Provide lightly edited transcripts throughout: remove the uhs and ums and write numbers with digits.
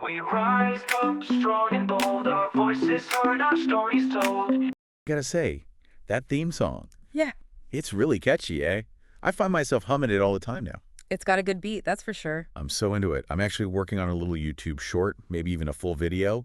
We rise up strong and bold, our voices heard, our stories told. Gotta say, that theme song, Yeah, it's really catchy, eh? I find myself humming it all the time now. it's got a good beat, that's for sure. I'm so into it. I'm actually working on a little YouTube short, maybe even a full video,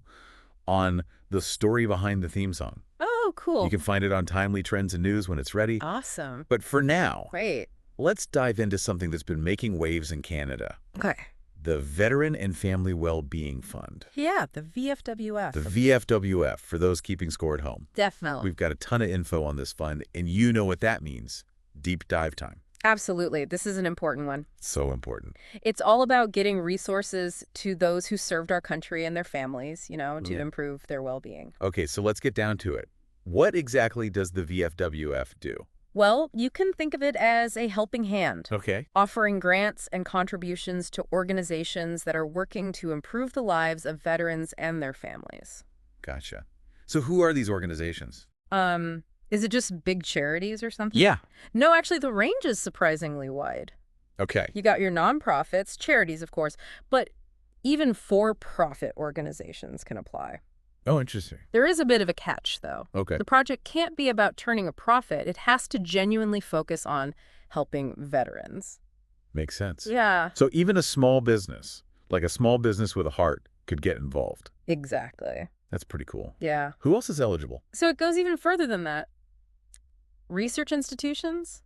on the story behind the theme song. Oh, cool. You can find it on Timely Trends and News when it's ready. Awesome. But for now, Great. let's dive into something that's been making waves in Canada. Okay. The Veteran and Family Well-Being Fund. Yeah, the VFWF. The VFWF, for those keeping score at home. Definitely. We've got a ton of info on this fund, and you know what that means. Deep dive time. Absolutely. This is an important one. So important. It's all about getting resources to those who served our country and their families, to improve their well-being. Okay, so let's get down to it. What exactly does the VFWF do? Well, you can think of it as a helping hand, Okay. offering grants and contributions to organizations that are working to improve the lives of veterans and their families. Gotcha. So who are these organizations? Is it just big charities or something? Yeah. No, actually, the range is surprisingly wide. Okay. You got your nonprofits, charities, of course, but even for-profit organizations can apply. Oh, interesting. There is a bit of a catch, though. Okay. The project can't be about turning a profit. It has to genuinely focus on helping veterans. Makes sense. Yeah, So even a small business, like a small business with a heart, could get involved. exactly. That's pretty cool. Yeah. Who else is eligible? So it goes even further than that. Research institutions,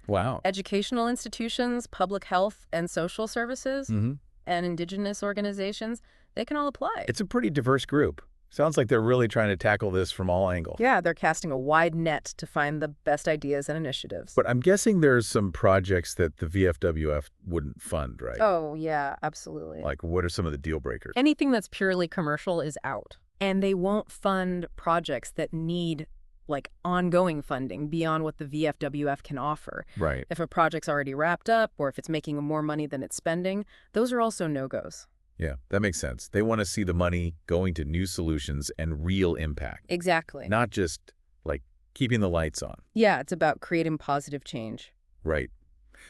Wow. educational institutions, public health and social services, Mm-hmm. and indigenous organizations, they can all apply. It's a pretty diverse group. Sounds like they're really trying to tackle this from all angles. Yeah, they're casting a wide net to find the best ideas and initiatives. But I'm guessing there's some projects that the VFWF wouldn't fund, right? Oh, yeah, absolutely. Like, what are some of the deal breakers? Anything that's purely commercial is out. And they won't fund projects that need, ongoing funding beyond what the VFWF can offer. Right. If a project's already wrapped up or if it's making more money than it's spending, those are also no-goes. Yeah, that makes sense. They want to see the money going to new solutions and real impact, Exactly. not just, keeping the lights on. Yeah, it's about creating positive change. Right.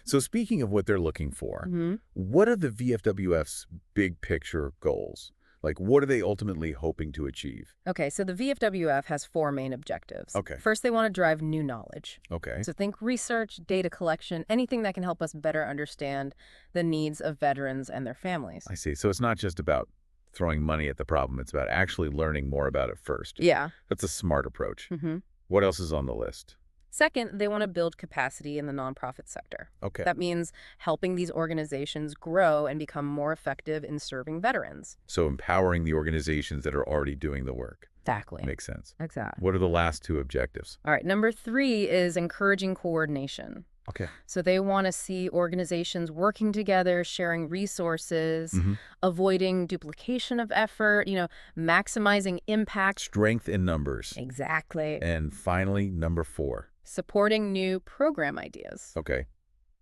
So speaking of what they're looking for, Mm-hmm. what are the VFWF's big picture goals? What are they ultimately hoping to achieve? Okay, so the VFWF has 4 main objectives. Okay. First, they want to drive new knowledge. Okay. So think research, data collection, anything that can help us better understand the needs of veterans and their families. I see. So it's not just about throwing money at the problem. It's about actually learning more about it first. Yeah. That's a smart approach. Mm-hmm. What else is on the list? Second, they want to build capacity in the nonprofit sector. Okay. That means helping these organizations grow and become more effective in serving veterans. So empowering the organizations that are already doing the work. Exactly. Makes sense. Exactly. What are the last 2 objectives? All right, number 3 is encouraging coordination. Okay. So they want to see organizations working together, sharing resources, avoiding duplication of effort, maximizing impact. Strength in numbers. Exactly. And finally, number 4. Supporting new program ideas. Okay.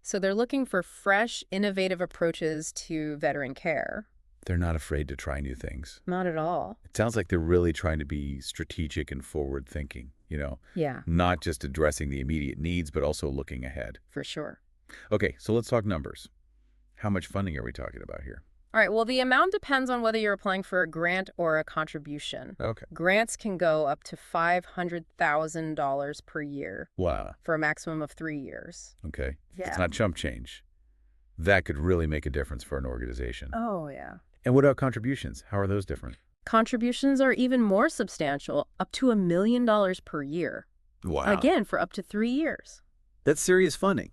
So they're looking for fresh, innovative approaches to veteran care. They're not afraid to try new things. Not at all. It sounds like they're really trying to be strategic and forward-thinking, Yeah, not just addressing the immediate needs, but also looking ahead. for sure. Okay, so let's talk numbers. How much funding are we talking about here? All right, well, the amount depends on whether you're applying for a grant or a contribution. Okay. Grants can go up to $500,000 per year Wow. for a maximum of 3 years. Okay. Yeah. It's not chump change. That could really make a difference for an organization. Oh, yeah. And what about contributions? How are those different? Contributions are even more substantial, up to $1 million per year. Wow. Again, for up to 3 years. That's serious funding.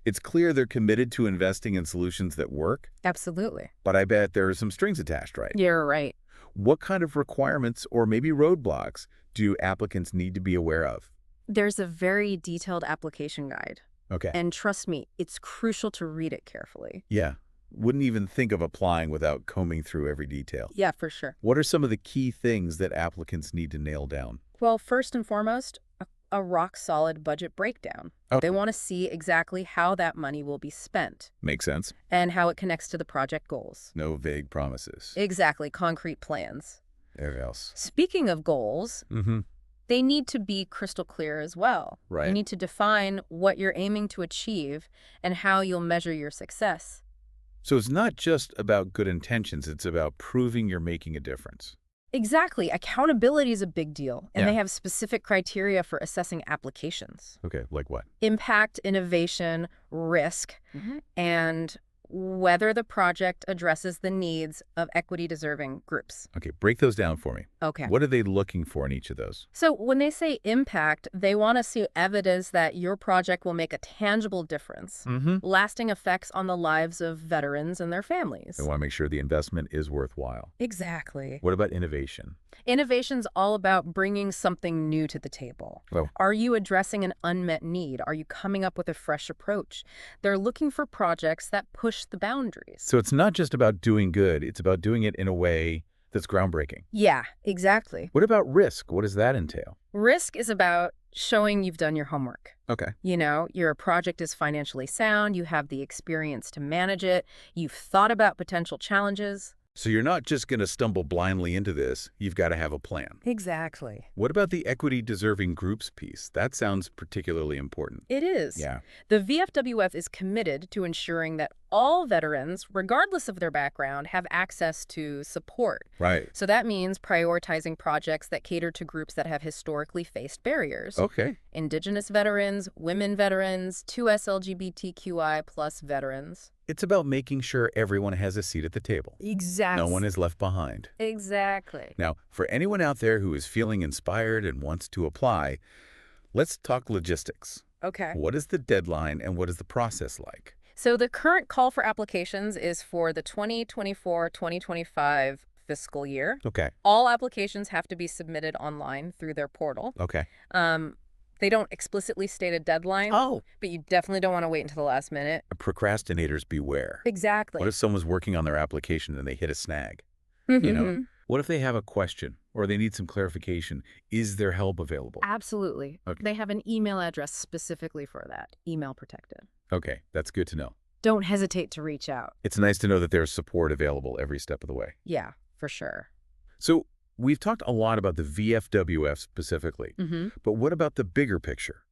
It's clear they're committed to investing in solutions that work, Absolutely. but I bet there are some strings attached, right? You're right. What kind of requirements or maybe roadblocks do applicants need to be aware of? There's a very detailed application guide. Okay. And trust me, it's crucial to read it carefully. Yeah. Wouldn't even think of applying without combing through every detail. Yeah, for sure. What are some of the key things that applicants need to nail down? Well, first and foremost, a rock-solid budget breakdown. Oh. They want to see exactly how that money will be spent Makes sense. and how it connects to the project goals. No vague promises. Exactly, concrete plans. What else? Speaking of goals, Mm-hmm. they need to be crystal clear as well. Right. You need to define what you're aiming to achieve and how you'll measure your success. So it's not just about good intentions, it's about proving you're making a difference. Exactly. Accountability is a big deal, and Yeah. they have specific criteria for assessing applications. Okay, like what? Impact, innovation, risk, and whether the project addresses the needs of equity-deserving groups. Okay, break those down for me. Okay. What are they looking for in each of those? So when they say impact, they want to see evidence that your project will make a tangible difference, lasting effects on the lives of veterans and their families. They want to make sure the investment is worthwhile. Exactly. What about innovation? Innovation's all about bringing something new to the table. Oh. Are you addressing an unmet need? Are you coming up with a fresh approach? They're looking for projects that push the boundaries. So it's not just about doing good, it's about doing it in a way that's groundbreaking. Yeah, exactly. What about risk? What does that entail? Risk is about showing you've done your homework. Okay. You know, your project is financially sound, you have the experience to manage it, you've thought about potential challenges. So you're not just going to stumble blindly into this, you've got to have a plan. Exactly. What about the equity-deserving groups piece? That sounds particularly important. It is. Yeah. The VFWF is committed to ensuring that all veterans, regardless of their background, have access to support. Right. So that means prioritizing projects that cater to groups that have historically faced barriers. Okay. Indigenous veterans, women veterans, 2S LGBTQI+ veterans. It's about making sure everyone has a seat at the table. Exactly. No one is left behind. Exactly. Now, for anyone out there who is feeling inspired and wants to apply, let's talk logistics. Okay. What is the deadline and what is the process like? So the current call for applications is for the 2024-2025 fiscal year. Okay. All applications have to be submitted online through their portal. Okay. They don't explicitly state a deadline, but you definitely don't want to wait until the last minute. Procrastinators beware. Exactly. What if someone's working on their application and they hit a snag? You know, what if they have a question or they need some clarification? Is there help available? Absolutely. Okay. They have an email address specifically for that, email protected. Okay, that's good to know. Don't hesitate to reach out. It's nice to know that there's support available every step of the way. Yeah, for sure. So we've talked a lot about the VFWF specifically, but what about the bigger picture?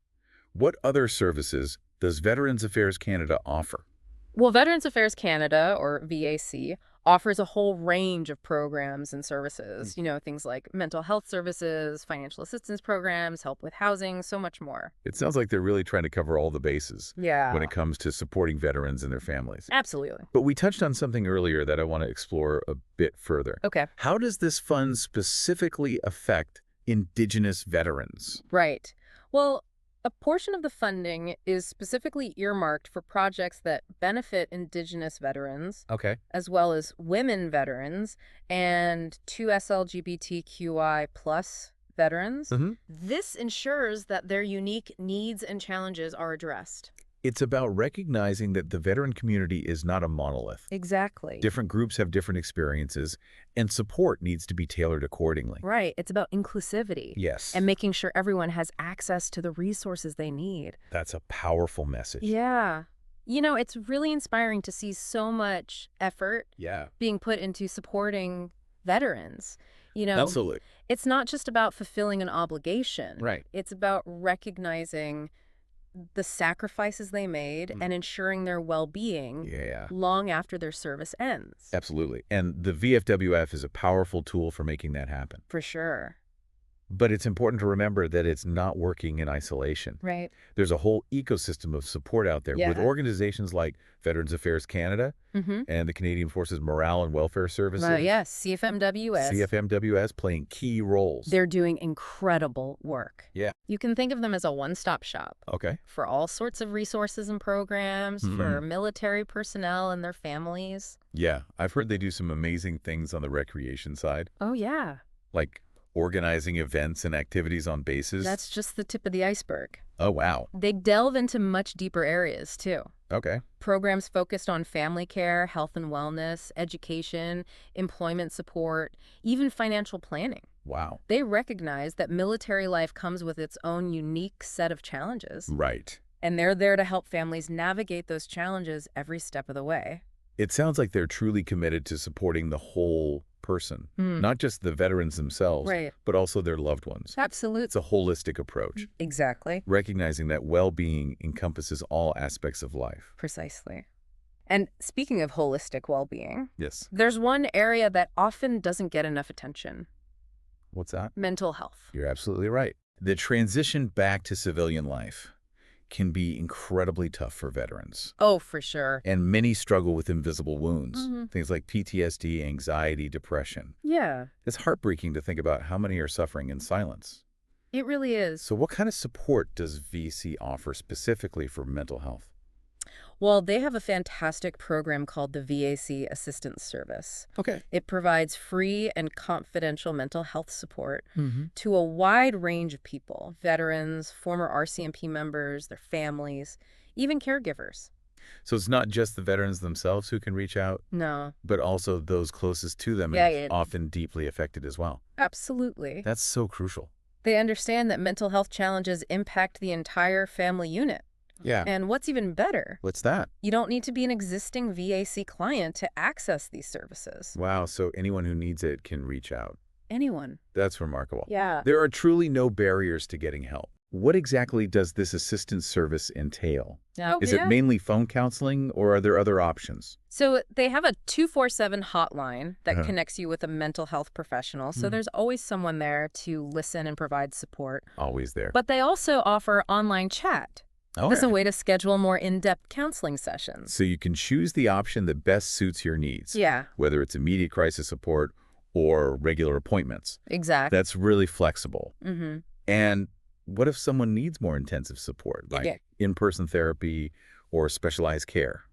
What other services does Veterans Affairs Canada offer? Well, Veterans Affairs Canada, or VAC, offers a whole range of programs and services. You know, things like mental health services, financial assistance programs, help with housing, so much more. It sounds like they're really trying to cover all the bases Yeah. when it comes to supporting veterans and their families. Absolutely. But we touched on something earlier that I want to explore a bit further. Okay. How does this fund specifically affect Indigenous veterans? Right. Well, a portion of the funding is specifically earmarked for projects that benefit Indigenous veterans, Okay. as well as women veterans and 2S LGBTQI+ veterans. This ensures that their unique needs and challenges are addressed. It's about recognizing that the veteran community is not a monolith. Exactly. Different groups have different experiences, and support needs to be tailored accordingly. Right. It's about inclusivity. Yes. And making sure everyone has access to the resources they need. That's a powerful message. Yeah. You know, it's really inspiring to see so much effort Yeah. being put into supporting veterans. You know, Absolutely. it's not just about fulfilling an obligation. Right. It's about recognizing the sacrifices they made and ensuring their well-being Yeah. long after their service ends. Absolutely. And the VFWF is a powerful tool for making that happen. For sure. But it's important to remember that it's not working in isolation. Right. There's a whole ecosystem of support out there with Yeah. organizations like Veterans Affairs Canada and the Canadian Forces Morale and Welfare Services. Yes, CFMWS. CFMWS playing key roles. They're doing incredible work. Yeah. You can think of them as a one-stop shop Okay. for all sorts of resources and programs for military personnel and their families. Yeah. I've heard they do some amazing things on the recreation side, Oh, yeah. like organizing events and activities on bases. That's just the tip of the iceberg. Oh, wow. They delve into much deeper areas, too. Okay. Programs focused on family care, health and wellness, education, employment support, even financial planning. Wow. They recognize that military life comes with its own unique set of challenges, Right. and they're there to help families navigate those challenges every step of the way. It sounds like they're truly committed to supporting the whole person, not just the veterans themselves, Right. but also their loved ones. Absolutely. It's a holistic approach, Exactly. recognizing that well-being encompasses all aspects of life. Precisely. And speaking of holistic well-being, Yes. there's one area that often doesn't get enough attention: What's that? mental health. You're absolutely right. The transition back to civilian life can be incredibly tough for veterans. Oh, for sure. And many struggle with invisible wounds, Mhm. things like PTSD, anxiety, depression. Yeah, It's heartbreaking to think about how many are suffering in silence. it really is. So what kind of support does VC offer specifically for mental health? Well, they have a fantastic program called the VAC Assistance Service. Okay. It provides free and confidential mental health support Mm-hmm. to a wide range of people: veterans, former RCMP members, their families, even caregivers. So it's not just the veterans themselves who can reach out, No, but also those closest to them Yeah, and yeah. often deeply affected as well. absolutely. That's so crucial. They understand that mental health challenges impact the entire family unit. Yeah. And what's even better, What's that? you don't need to be an existing VAC client to access these services. Wow, so anyone who needs it can reach out. Anyone. That's remarkable. Yeah. There are truly no barriers to getting help. What exactly does this assistance service entail? Is it mainly phone counseling, or are there other options? So they have a 247 hotline that Uh-huh. connects you with a mental health professional. So Hmm. there's always someone there to listen and provide support. Always there. But they also offer online chat. Oh, This is a yeah. way to schedule more in-depth counseling sessions. So you can choose the option that best suits your needs, Yeah, whether it's immediate crisis support or regular appointments. exactly. That's really flexible. Mm-hmm. And what if someone needs more intensive support, like Yeah. in-person therapy or specialized care?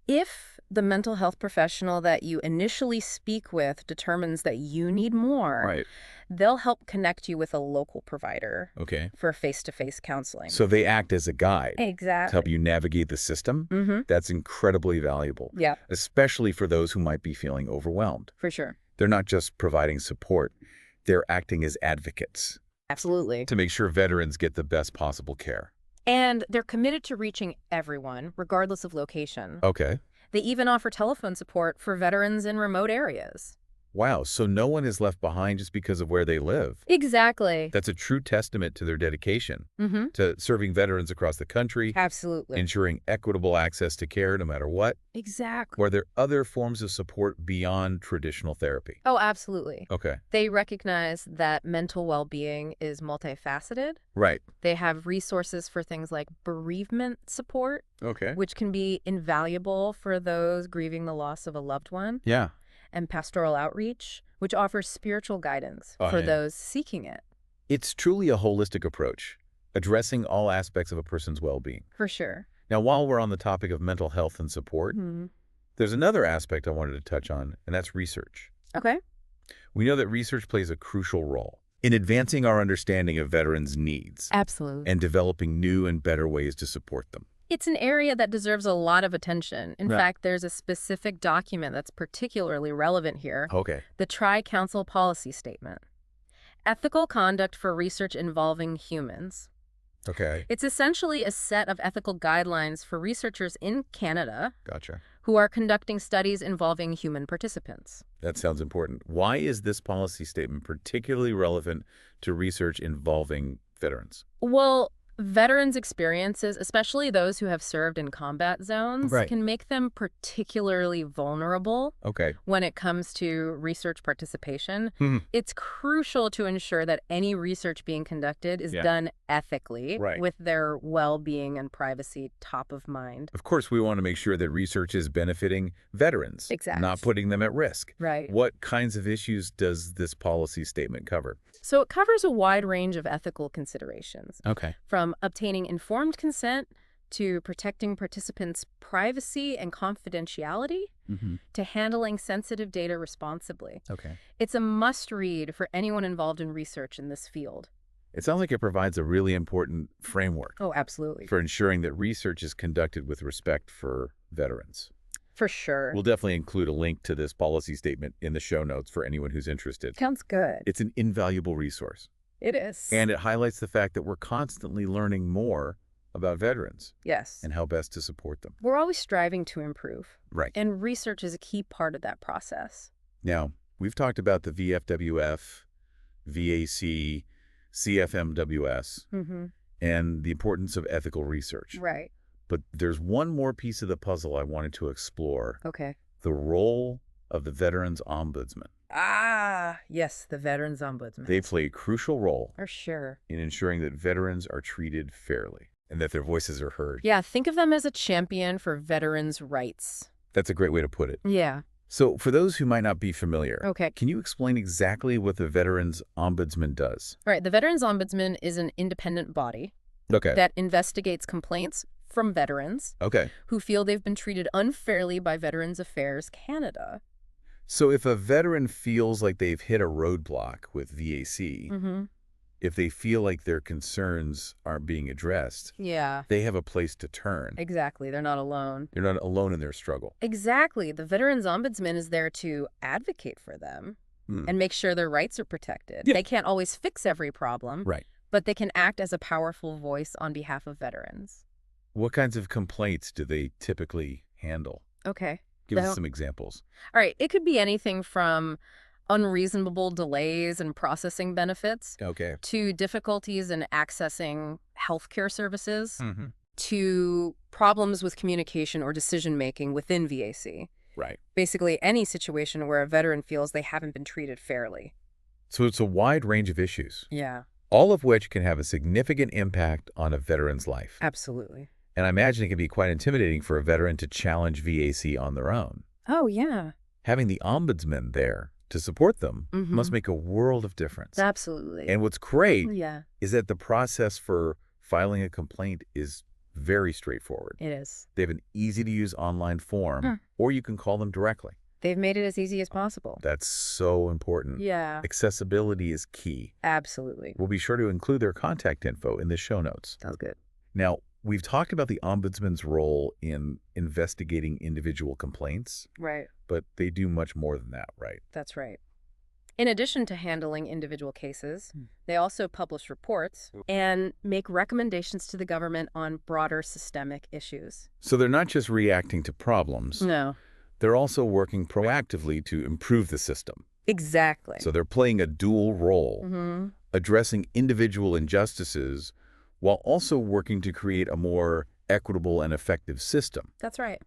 If the mental health professional that you initially speak with determines that you need more, Right. they'll help connect you with a local provider Okay. for face-to-face counseling. So they act as a guide to Exactly. help you navigate the system. Mm-hmm. That's incredibly valuable, Yeah, especially for those who might be feeling overwhelmed. for sure. They're not just providing support, they're acting as advocates Absolutely. to make sure veterans get the best possible care. And they're committed to reaching everyone, regardless of location. Okay. They even offer telephone support for veterans in remote areas. Wow, so no one is left behind just because of where they live. Exactly. That's a true testament to their dedication Mm-hmm. to serving veterans across the country, Absolutely. ensuring equitable access to care no matter what. Exactly. Were there other forms of support beyond traditional therapy? Oh, absolutely. Okay. They recognize that mental well-being is multifaceted. Right. They have resources for things like bereavement support, Okay. which can be invaluable for those grieving the loss of a loved one, Yeah. and pastoral outreach, which offers spiritual guidance Oh, for yeah. those seeking it. It's truly a holistic approach, addressing all aspects of a person's well-being. For sure. Now, while we're on the topic of mental health and support, Mhm. there's another aspect I wanted to touch on, and that's research. Okay. We know that research plays a crucial role in advancing our understanding of veterans' needs Absolutely. and developing new and better ways to support them. It's an area that deserves a lot of attention. In Right. fact, there's a specific document that's particularly relevant here: Okay. the Tri-Council Policy Statement. Ethical Conduct for Research Involving Humans. Okay. It's essentially a set of ethical guidelines for researchers in Canada Gotcha. who are conducting studies involving human participants. That sounds important. Why is this policy statement particularly relevant to research involving veterans? Well, veterans' experiences, especially those who have served in combat zones, Right. can make them particularly vulnerable Okay. when it comes to research participation. Hmm. It's crucial to ensure that any research being conducted is Yeah. done ethically, Right. with their well-being and privacy top of mind. Of course, we want to make sure that research is benefiting veterans, Exactly. not putting them at risk. Right. What kinds of issues does this policy statement cover? So it covers a wide range of ethical considerations, Okay. from obtaining informed consent to protecting participants' privacy and confidentiality Mm-hmm. to handling sensitive data responsibly. Okay. It's a must-read for anyone involved in research in this field. It sounds like it provides a really important framework Oh, absolutely. for ensuring that research is conducted with respect for veterans. For sure. We'll definitely include a link to this policy statement in the show notes for anyone who's interested. Sounds good. It's an invaluable resource, It is. and it highlights the fact that we're constantly learning more about veterans yes. and how best to support them. We're always striving to improve, Right. and research is a key part of that process. Now, we've talked about the VFWF, VAC, CFMWS, Mm-hmm. and the importance of ethical research. Right. But there's one more piece of the puzzle I wanted to explore. Okay. The role of the Veterans Ombudsman. Ah, yes, the Veterans Ombudsman. They play a crucial role For sure. in ensuring that veterans are treated fairly and that their voices are heard. Yeah, think of them as a champion for veterans' rights. That's a great way to put it. Yeah. So for those who might not be familiar, Okay. can you explain exactly what the Veterans Ombudsman does? All right, the Veterans Ombudsman is an independent body Okay. that investigates complaints from veterans Okay. who feel they've been treated unfairly by Veterans Affairs Canada. So if a veteran feels like they've hit a roadblock with VAC, Mm-hmm. if they feel like their concerns aren't being addressed, Yeah, they have a place to turn. exactly. They're not alone. They're not alone in their struggle. Exactly. The Veterans Ombudsman is there to advocate for them and make sure their rights are protected. Yeah. They can't always fix every problem, Right. but they can act as a powerful voice on behalf of veterans. What kinds of complaints do they typically handle? Okay. Give us Now- some examples. All right. It could be anything from unreasonable delays in processing benefits Okay. to difficulties in accessing healthcare services Mm-hmm. to problems with communication or decision-making within VAC. Right. Basically, any situation where a veteran feels they haven't been treated fairly. So it's a wide range of issues, Yeah, all of which can have a significant impact on a veteran's life. absolutely. And I imagine it can be quite intimidating for a veteran to challenge VAC on their own. Oh, yeah. Having the ombudsman there to support them Mhm. must make a world of difference. Absolutely. And what's great Yeah, is that the process for filing a complaint is very straightforward. it is. They have an easy-to-use online form, or you can call them directly. They've made it as easy as possible. That's so important. Yeah, Accessibility is key. absolutely. We'll be sure to include their contact info in the show notes. Sounds good. Now, we've talked about the ombudsman's role in investigating individual complaints, Right. but they do much more than that, right? That's right. In addition to handling individual cases, they also publish reports and make recommendations to the government on broader systemic issues. So they're not just reacting to problems, No. they're also working proactively to improve the system. Exactly. So they're playing a dual role, Mm-hmm. addressing individual injustices while also working to create a more equitable and effective system. That's right.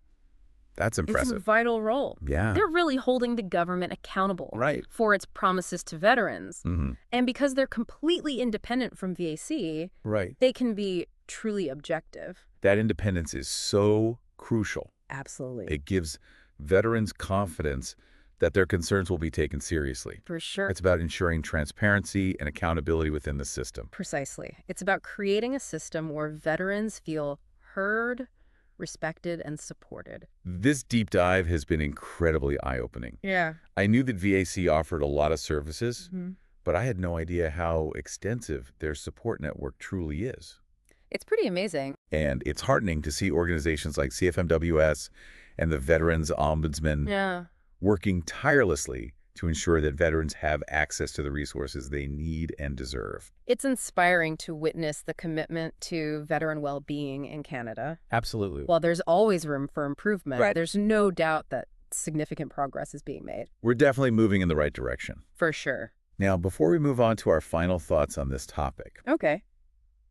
That's It's a impressive. vital role. Yeah. They're really holding the government accountable Right. for its promises to veterans. Mm-hmm. And because they're completely independent from VAC, Right. they can be truly objective. That independence is so crucial. Absolutely. It gives veterans confidence that their concerns will be taken seriously. For sure. It's about ensuring transparency and accountability within the system. Precisely. It's about creating a system where veterans feel heard, respected, and supported. This deep dive has been incredibly eye-opening. Yeah. I knew that VAC offered a lot of services, Mm-hmm. but I had no idea how extensive their support network truly is. It's pretty amazing. And it's heartening to see organizations like CFMWS and the Veterans Ombudsman Yeah. working tirelessly to ensure that veterans have access to the resources they need and deserve. It's inspiring to witness the commitment to veteran well-being in Canada. Absolutely. While there's always room for improvement, Right. there's no doubt that significant progress is being made. We're definitely moving in the right direction. For sure. Now, before we move on to our final thoughts on this topic, Okay.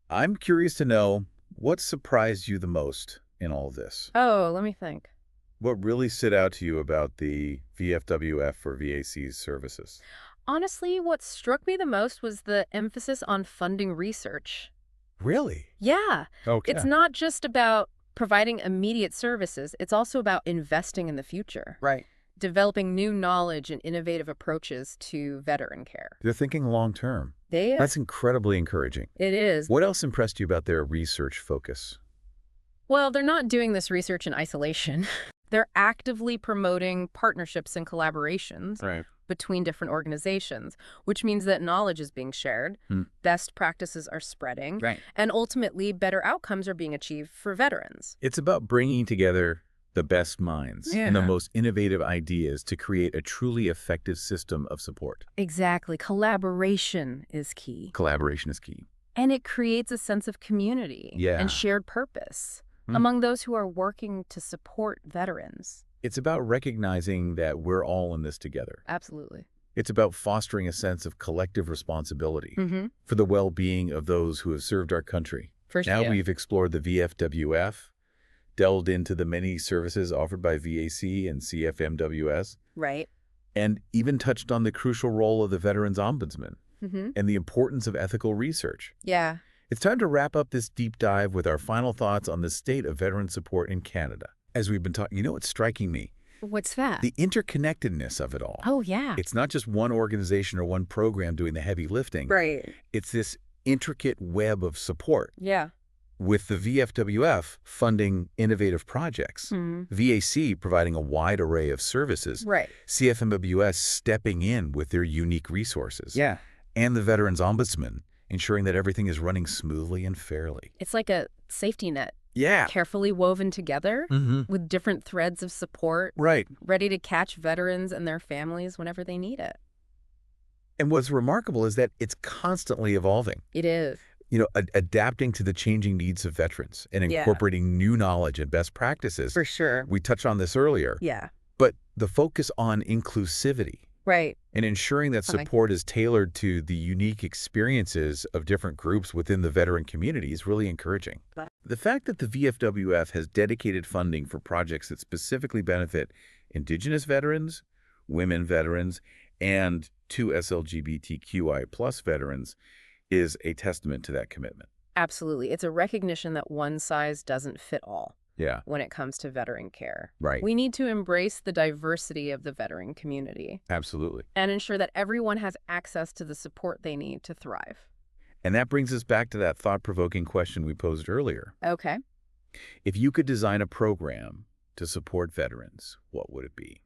I'm curious to know what surprised you the most in all of this. Oh, let me think. What really stood out to you about the VFWF or VAC's services? Honestly, what struck me the most was the emphasis on funding research. Really? Yeah. Okay. It's not just about providing immediate services. It's also about investing in the future, right. developing new knowledge and innovative approaches to veteran care. They're thinking long term. It That's incredibly encouraging. is. What else impressed you about their research focus? Well, they're not doing this research in isolation. They're actively promoting partnerships and collaborations Right. between different organizations, which means that knowledge is being shared, best practices are spreading, Right. and ultimately better outcomes are being achieved for veterans. It's about bringing together the best minds and the Yeah. most innovative ideas to create a truly effective system of support. Exactly. Collaboration is key. Collaboration is key. And it creates a sense of community Yeah. and shared purpose among those who are working to support veterans. It's about recognizing that we're all in this together. Absolutely. It's about fostering a sense of collective responsibility Mm-hmm. for the well-being of those who have served our country. For Now sure. we've explored the VFWF delved into the many services offered by VAC and CFMWS, Right. and even touched on the crucial role of the Veterans Ombudsman Mm-hmm. and the importance of ethical research. Yeah. It's time to wrap up this deep dive with our final thoughts on the state of veteran support in Canada. As we've been talking, you know what's striking me? What's that? The interconnectedness of it all. Oh, yeah. It's not just one organization or one program doing the heavy lifting. Right. It's this intricate web of support. Yeah. With the VFWF funding innovative projects, VAC providing a wide array of services, Right. CFMWS stepping in with their unique resources, Yeah. and the Veterans Ombudsman ensuring that everything is running smoothly and fairly. It's like a safety net, Yeah. carefully woven together with different threads of support, Right. ready to catch veterans and their families whenever they need it. And what's remarkable is that it's constantly evolving. It is. You know, adapting to the changing needs of veterans and Yeah. incorporating new knowledge and best practices. For sure. We touched on this earlier. Yeah. But the focus on inclusivity Right. and ensuring that Okay. support is tailored to the unique experiences of different groups within the veteran community is really encouraging. The fact that the VFWF has dedicated funding for projects that specifically benefit Indigenous veterans, women veterans, and 2 SLGBTQI+ veterans is a testament to that commitment. Absolutely. It's a recognition that one size doesn't fit all Yeah, when it comes to veteran care. right. We need to embrace the diversity of the veteran community Absolutely. and ensure that everyone has access to the support they need to thrive. And that brings us back to that thought-provoking question we posed earlier. Okay. If you could design a program to support veterans, what would it be?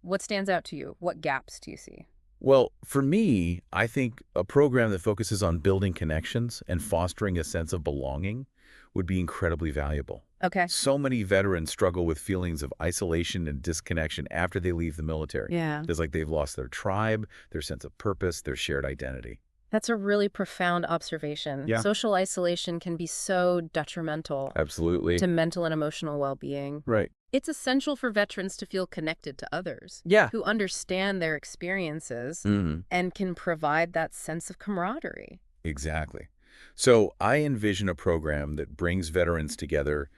What stands out to you? What gaps do you see? Well, for me, I think a program that focuses on building connections and fostering a sense of belonging would be incredibly valuable. Okay. So many veterans struggle with feelings of isolation and disconnection after they leave the military. Yeah. It's like they've lost their tribe, their sense of purpose, their shared identity. That's a really profound observation. Yeah. Social isolation can be so detrimental Absolutely. to mental and emotional well-being. Right. It's essential for veterans to feel connected to others Yeah. who understand their experiences Mm-hmm. and can provide that sense of camaraderie. Exactly. So I envision a program that brings veterans together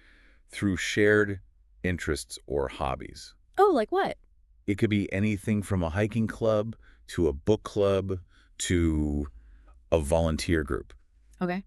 through shared interests or hobbies. Oh, like what? It could be anything from a hiking club to a book club to a volunteer group. Okay.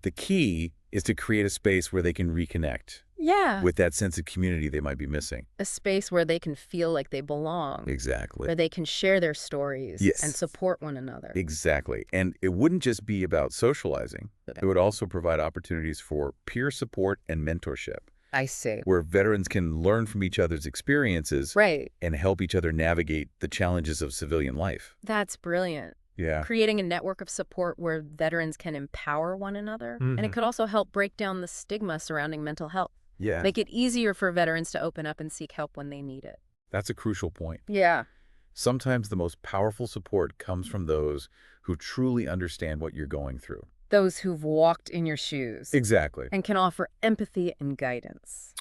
The key is to create a space where they can reconnect Yeah. with that sense of community they might be missing. A space where they can feel like they belong, Exactly. where they can share their stories Yes. and support one another. Exactly. And it wouldn't just be about socializing. It would also provide opportunities for peer support and mentorship, I see. where veterans can learn from each other's experiences Right. and help each other navigate the challenges of civilian life. That's brilliant. Yeah. Creating a network of support where veterans can empower one another. And it could also help break down the stigma surrounding mental health. Yeah. Make it easier for veterans to open up and seek help when they need it. That's a crucial point. Yeah. Sometimes the most powerful support comes from those who truly understand what you're going through. Those who've walked in your shoes Exactly. and can offer empathy and guidance.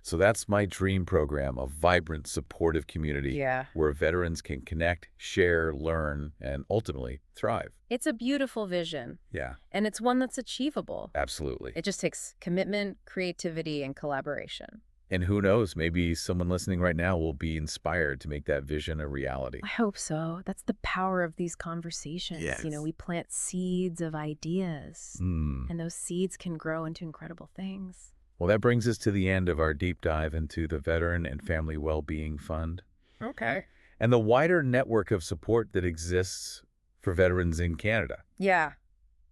So that's my dream program, a vibrant, supportive community Yeah. where veterans can connect, share, learn, and ultimately thrive. It's a beautiful vision, Yeah, and it's one that's achievable. absolutely. It just takes commitment, creativity, and collaboration. And who knows, maybe someone listening right now will be inspired to make that vision a reality. I hope so. That's the power of these conversations. Yes. You know, we plant seeds of ideas, and those seeds can grow into incredible things. Well, that brings us to the end of our deep dive into the Veteran and Family Wellbeing Fund Okay. and the wider network of support that exists for veterans in Canada. Yeah,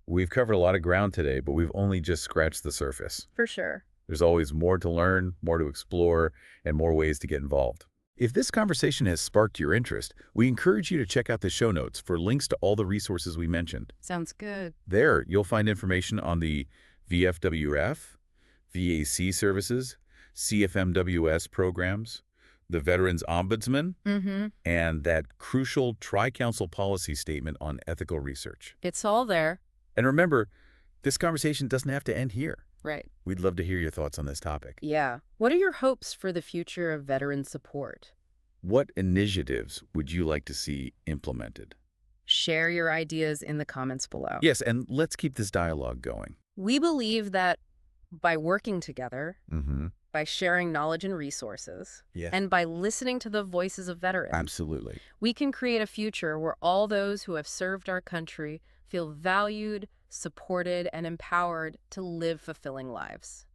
We've covered a lot of ground today, but we've only just scratched the surface. for sure. There's always more to learn, more to explore, and more ways to get involved. If this conversation has sparked your interest, we encourage you to check out the show notes for links to all the resources we mentioned. Sounds good. There, you'll find information on the VFWF, VAC services, CFMWS programs, the Veterans Ombudsman, and that crucial Tri-Council policy statement on ethical research. It's all there. And remember, this conversation doesn't have to end here. Right. We'd love to hear your thoughts on this topic. Yeah. What are your hopes for the future of veteran support? What initiatives would you like to see implemented? Share your ideas in the comments below. Yes, and let's keep this dialogue going. We believe that By working together, Mm-hmm. by sharing knowledge and resources, Yeah. and by listening to the voices of veterans, Absolutely. we can create a future where all those who have served our country feel valued, supported, and empowered to live fulfilling lives.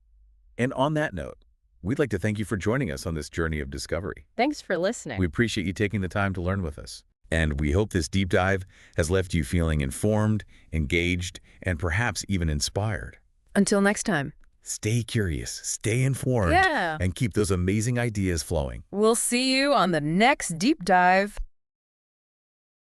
And on that note, we'd like to thank you for joining us on this journey of discovery. Thanks for listening. We appreciate you taking the time to learn with us. And we hope this deep dive has left you feeling informed, engaged, and perhaps even inspired. Until next time. Stay curious, stay informed, Yeah. and keep those amazing ideas flowing. We'll see you on the next deep dive.